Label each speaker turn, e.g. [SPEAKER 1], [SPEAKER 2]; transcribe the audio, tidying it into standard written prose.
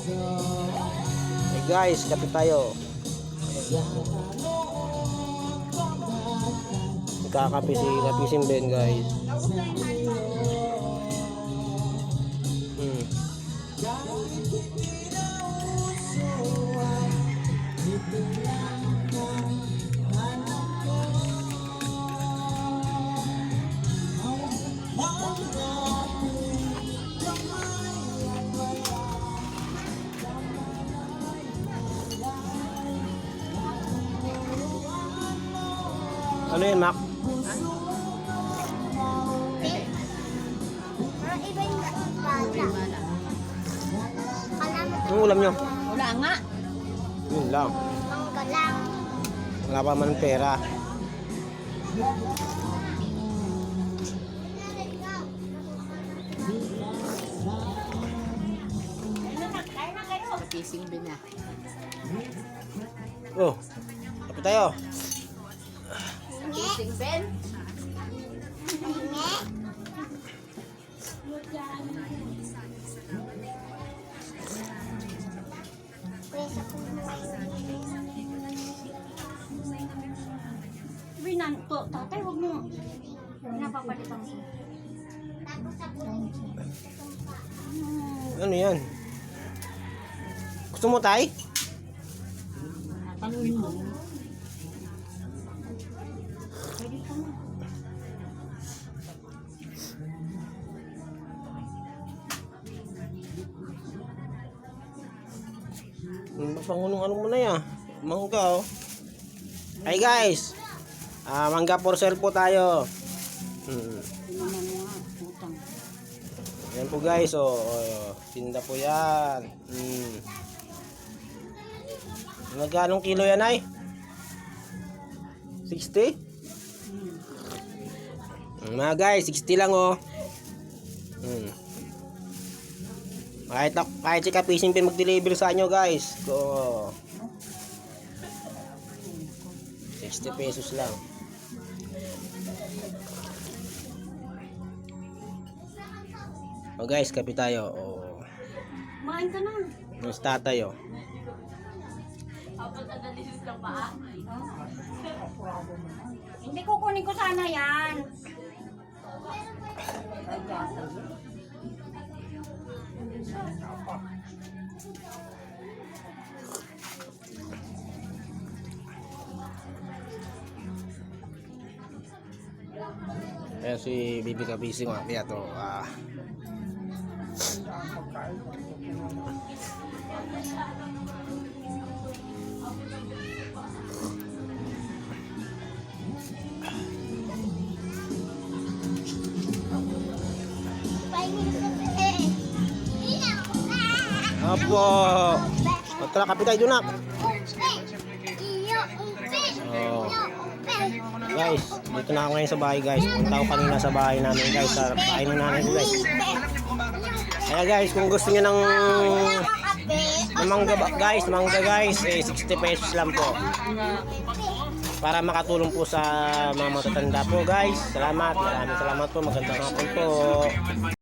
[SPEAKER 1] Hey guys, kapit tayo. Nagkakape si Kapising Ben guys. Ano yun, Mac? Anong ulam nyo?
[SPEAKER 2] Wala nga.
[SPEAKER 1] Yun lang. Wala pa man pera.
[SPEAKER 2] Kapising Ben na.
[SPEAKER 1] Oh, kapit tayo.
[SPEAKER 2] Kapising Ben.
[SPEAKER 3] Binan to, tatay, wag mo. Napapalitan ko.
[SPEAKER 1] Ano yan? Gusto mo tay?
[SPEAKER 2] Tanungin mo.
[SPEAKER 3] Pwede ka na.
[SPEAKER 1] Pangunong ano mo na yan? Mangga oh. Hi guys. Mangga for sale po tayo.
[SPEAKER 2] Tinaman mo nga, putang.
[SPEAKER 1] Yan po guys tinda po yan. Magkano kilo yan ay? 60? Mga guys, 60 lang oh. Kahit si Kapising Ben mag-deliver sa inyo guys. 60 pesos lang. Guys, kape tayo.
[SPEAKER 3] Main ka na.
[SPEAKER 1] Mas tatay
[SPEAKER 3] Hindi kukunin ko sana yan.
[SPEAKER 1] Ayan si Bibi Kapising kaya to. Apo. Tara, kape tayo doon na. Guys, dito na ako ngayon sa bahay guys. Punta ako kanina sa bahay namin guys. Sa bahay ng nanay ko guys. Kaya guys, kung gusto niyo ng mangga guys, 60 pesos lang po. Para makatulong po sa mga matatanda po guys. Salamat, maraming salamat po. Magandang hapon po.